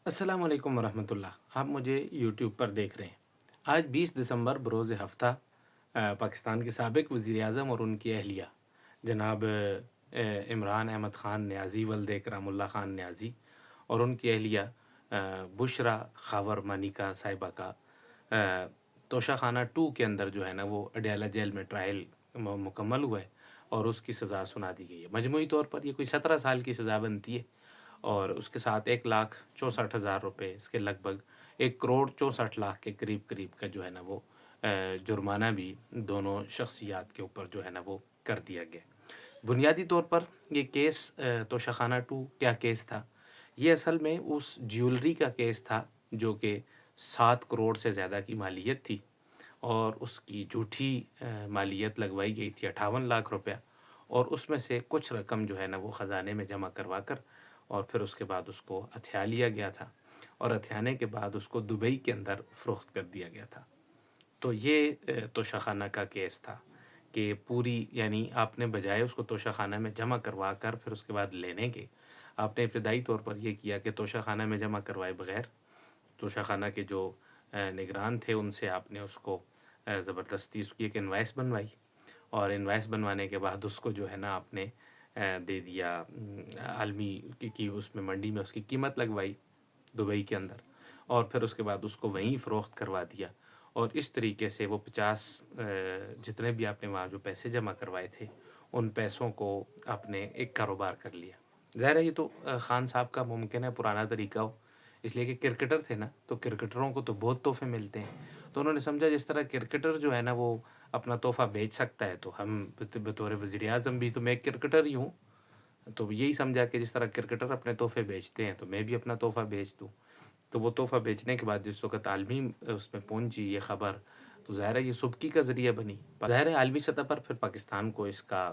अस्सलाम वालेकुम वरहमतुल्लाह। आप मुझे यूट्यूब पर देख रहे हैं। आज 20 दिसंबर बरोज़ हफ़्ता पाकिस्तान के साबिक़ वज़ीर-ए-आज़म और उनकी अहलिया जनाब इमरान अहमद ख़ान नियाज़ी वल्द इकरामुल्लाह ख़ान नियाज़ी और उनकी अहलिया बुशरा ख़ावर मानिका साहिबा का तोशाख़ाना 2 के अंदर जो है ना वो अडयाला जेल में ट्रायल मुकम्मल हुआ है और उसकी सज़ा सुना दी गई है। मजमूई तौर पर ये कोई 17 साल की सज़ा बनती है और उसके साथ 1,64,000 रुपए इसके लगभग 1 करोड़ 64 लाख के करीब-करीब का जो है ना वो जुर्माना भी दोनों शख्सियात के ऊपर जो है ना वो कर दिया गया। बुनियादी तौर पर ये केस तोशाख़ाना 2 क्या केस था? ये असल में उस ज्वेलरी का केस था जो कि 7 करोड़ से ज़्यादा की मालियत थी और उसकी झूठी मालियत लगवाई गई थी 58 लाख रुपया और उसमें से कुछ रकम जो है ना वो ख़ज़ाने में जमा करवा कर और फिर उसके बाद उसको हथिया लिया गया था और हथियाने के बाद उसको दुबई के अंदर फ़रोख्त कर दिया गया था। तो ये तोशाख़ाना का केस था कि पूरी यानी आपने बजाय उसको तोशाख़ाना में जमा करवा कर फिर उसके बाद लेने के, आपने इब्तदाई तौर पर ये किया कि तोशाख़ाना में जमा करवाए बग़ैर तोशाख़ाना के जो निगरान थे उनसे आपने उसको ज़बरदस्ती उसकी एक इनवॉइस बनवाई और इनवॉइस बनवाने के बाद उसको जो है ना आपने दे दिया आलमी की उसमें मंडी में उसकी कीमत लगवाई दुबई के अंदर और फिर उसके बाद उसको वहीं फ़रोख्त करवा दिया और इस तरीके से वो 50 जितने भी आपने वहाँ जो पैसे जमा करवाए थे, उन पैसों को आपने एक कारोबार कर लिया। ज़ाहिर है ये तो ख़ान साहब का मुमकिन है पुराना तरीका हो, इसलिए कि क्रिकेटर थे ना, तो क्रिकेटरों को तो बहुत तोहफ़े मिलते हैं। तो उन्होंने समझा जिस तरह क्रिकेटर जो है ना वो अपना तोहफ़ा बेच सकता है, तो हम बतौर वज़ीर-ए-आज़म भी तो मैं एक क्रिकेटर ही हूँ। तो यही समझा कि जिस तरह क्रिकेटर अपने तोहफ़े बेचते हैं, तो मैं भी अपना तोहफ़ा बेच दूँ। तो वो तोहफ़ा बेचने के बाद जिस वक़्त आलमी उसमें पहुँची ये ख़बर, तो ज़ाहिर है ये सुबकी का ज़रिया बनी। ज़ाहिर है आलमी सतह पर फिर पाकिस्तान को इसका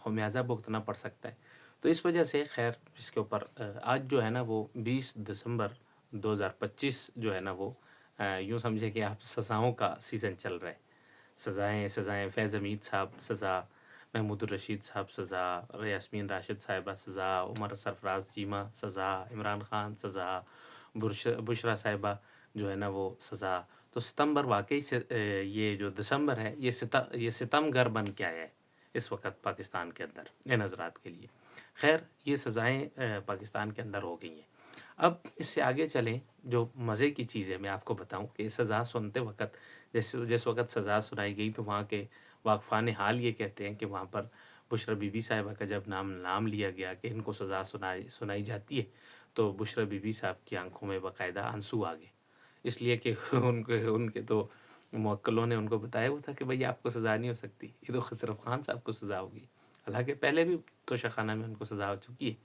ख़मियाज़ा भुगतना पड़ सकता है। तो इस वजह से ख़ैर इसके ऊपर आज जो है ना वो 20 दिसंबर 2025 जो है ना वो यूँ समझिए कि आप सज़ाओं का सीज़न चल रहा है। सज़ाएँ फ़ैज़ हमीद साहब सज़ा, महमूद रशीद साहब सज़ा, यास्मीन राशिद साहिबा सज़ा, उमर सरफ़राज़ चीमा सज़ा, इमरान ख़ान सज़ा, बुशरा साहिबा जो है ना वो सज़ा। तो सितंबर वाक़ई से ये जो दिसंबर है ये सितमगर बन के आया है इस वक़्त पाकिस्तान के अंदर इन हज़रात के लिए। ख़ैर ये सज़ाएँ पाकिस्तान के अंदर हो गई हैं। अब इससे आगे चलें, जो मज़े की चीज़ है मैं आपको बताऊँ कि सज़ा सुनते वक़्त जिस वक़्त सज़ा सुनाई गई तो वहाँ के वाक़फ़ान हाल ये कहते हैं कि वहाँ पर बुशरा बीबी साहिबा का जब नाम लिया गया कि इनको सज़ा सुनाई जाती है, तो बुशरा बीबी साहब की आँखों में बाकायदा आंसू आ गए। इसलिए कि उनके उनके तो मुवक्किलों ने उनको बताया हुआ था कि भई आपको सज़ा नहीं हो सकती, ये तो खसरफ़ खान साहब को सज़ा होगी। हालाँकि पहले भी तोशाख़ाना में उनको सज़ा हो चुकी है,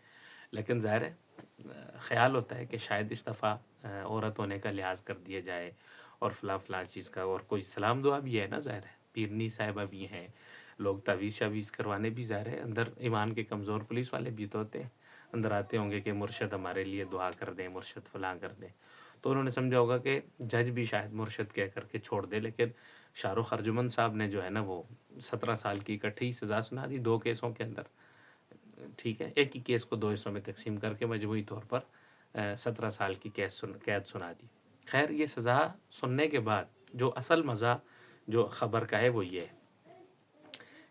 लेकिन ज़ाहिर है ख़्याल होता है कि शायद इस दफ़ा औरत होने का लिहाज़ कर दिया जाए और फ़लाँ चीज़ का और कोई सलाम दुआ भी है ना ज़ाहिर है, पीरनी साहिबा भी हैं, लोग तावीज़-शावीज़ करवाने भी ज़ाहिर है अंदर ईमान के कमज़ोर पुलिस वाले भी तो होते हैं। अंदर आते होंगे कि मुर्शिद हमारे लिए दुआ कर दें, मुर्शिद फ़लाँ कर दें। तो उन्होंने समझा होगा कि जज भी शायद मुर्शिद कह कर के छोड़ दे, लेकिन शाहरुख अर्जुमन साहब ने जो है ना वो 17 साल की इकट्ठी सज़ा सुना दी 2 केसों के अंदर। ठीक है, एक ही केस को 2 हिस्सों में तक़सीम करके मजमूई तौर पर 17 साल की कैद सुना दी। ख़ैर ये सज़ा सुनने के बाद जो असल मज़ा जो ख़बर का है वो ये है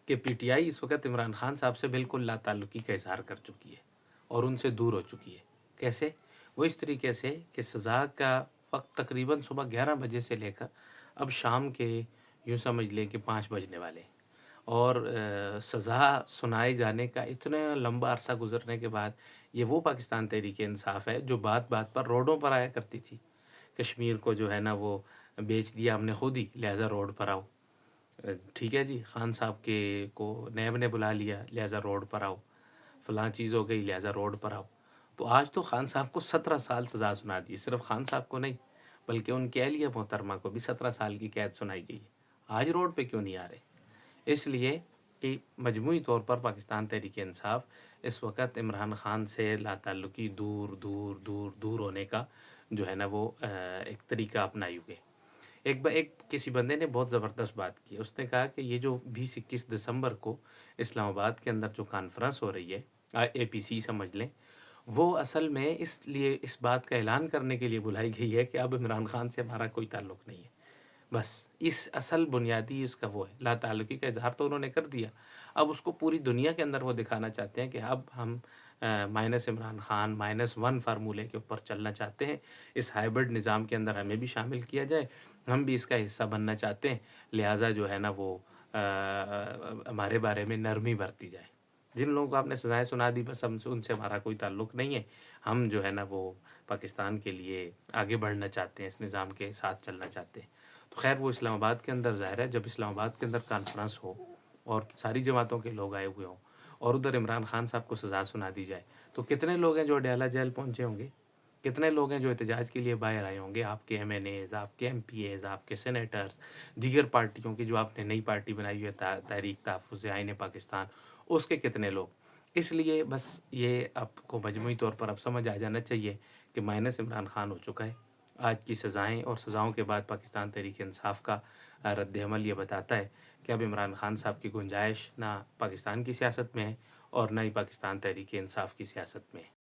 कि पीटीआई इस वक़्त इमरान ख़ान साहब से बिल्कुल लाताल्लुकी का इज़हार कर चुकी है और उनसे दूर हो चुकी है। कैसे? वो इस तरीके से कि सज़ा का वक़्त तकरीबन सुबह 11 बजे से लेकर अब शाम के यूँ समझ लें कि 5 बजने वाले हैं और सज़ा सुनाए जाने का इतना लंबा अरसा गुज़रने के बाद ये वो पाकिस्तान तहरीक-ए-इंसाफ़ है जो बात-बात पर रोडों पर आया करती थी। कश्मीर को जो है ना वो बेच दिया हमने खुद ही, लिहाज़ा रोड पर आओ। ठीक है जी, ख़ान साहब के को नैब ने बुला लिया, लिहाज़ा रोड पर आओ, फ़लाँ चीज़ हो गई, लिहाज़ा रोड पर आओ। तो आज तो ख़ान साहब को 17 साल सज़ा सुना दी है, सिर्फ़ ख़ान साहब को नहीं, बल्कि उनकी अहलिया मोहतरमा को भी 17 साल की कैद सुनाई गई है। आज रोड पे क्यों नहीं आ रहे? इसलिए कि मजमूई तौर पर पाकिस्तान तहरीक-ए-इंसाफ़ इस वक़्त इमरान ख़ान से लाताल्लुकी दूर होने का जो है ना वो एक तरीका अपनाए हुए है। एक किसी बंदे ने बहुत ज़बरदस्त बात की। उसने कहा कि ये जो 20-21 दिसंबर को इस्लामाबाद के अंदर जो कॉन्फ्रेंस हो रही है एपीसी समझ लें, وہ اصل میں اس لیے اس بات کا اعلان کرنے کے لیے بلائی گئی ہے کہ اب عمران خان سے ہمارا کوئی تعلق نہیں ہے، بس اس اصل بنیادی اس کا وہ ہے، لا تعلقی کا اظہار تو انہوں نے کر دیا، اب اس کو پوری دنیا کے اندر وہ دکھانا چاہتے ہیں کہ اب ہم مائنس عمران خان -1 فارمولے کے اوپر چلنا چاہتے ہیں، اس ہائبرڈ نظام کے اندر ہمیں بھی شامل کیا جائے، ہم بھی اس کا حصہ بننا چاہتے ہیں، لہٰذا جو ہے نا وہ ہمارے بارے میں نرمی برتی جائے۔ جن لوگوں کو آپ نے سزائیں سنا دی بس ہم سے ان سے ہمارا کوئی تعلق نہیں ہے، ہم جو ہے نا وہ پاکستان کے لیے آگے بڑھنا چاہتے ہیں، اس نظام کے ساتھ چلنا چاہتے ہیں۔ تو خیر وہ اسلام آباد کے اندر ظاہر ہے جب اسلام آباد کے اندر کانفرنس ہو اور ساری جماعتوں کے لوگ آئے ہوئے ہوں اور ادھر عمران خان صاحب کو سزا سنا دی جائے تو کتنے لوگ ہیں جو اڈیالہ جیل پہنچے ہوں گے، کتنے لوگ ہیں جو احتجاج کے لیے باہر آئے ہوں گے، آپ کے MNAs، آپ کے MPAs، آپ کے سینیٹرز، دیگر پارٹیوں کی جو آپ نے نئی پارٹی بنائی ہوئی ہے تحریک تحفظ آئین پاکستان، اس کے کتنے لوگ۔ اس لیے بس یہ آپ کو مجموعی طور پر اب سمجھ آ جانا چاہیے کہ مائنس عمران خان ہو چکا ہے۔ آج کی سزائیں اور سزاؤں کے بعد پاکستان تحریک انصاف کا رد عمل یہ بتاتا ہے کہ اب عمران خان صاحب کی گنجائش نہ پاکستان کی سیاست میں ہے اور نہ ہی پاکستان تحریک انصاف کی سیاست میں ہے۔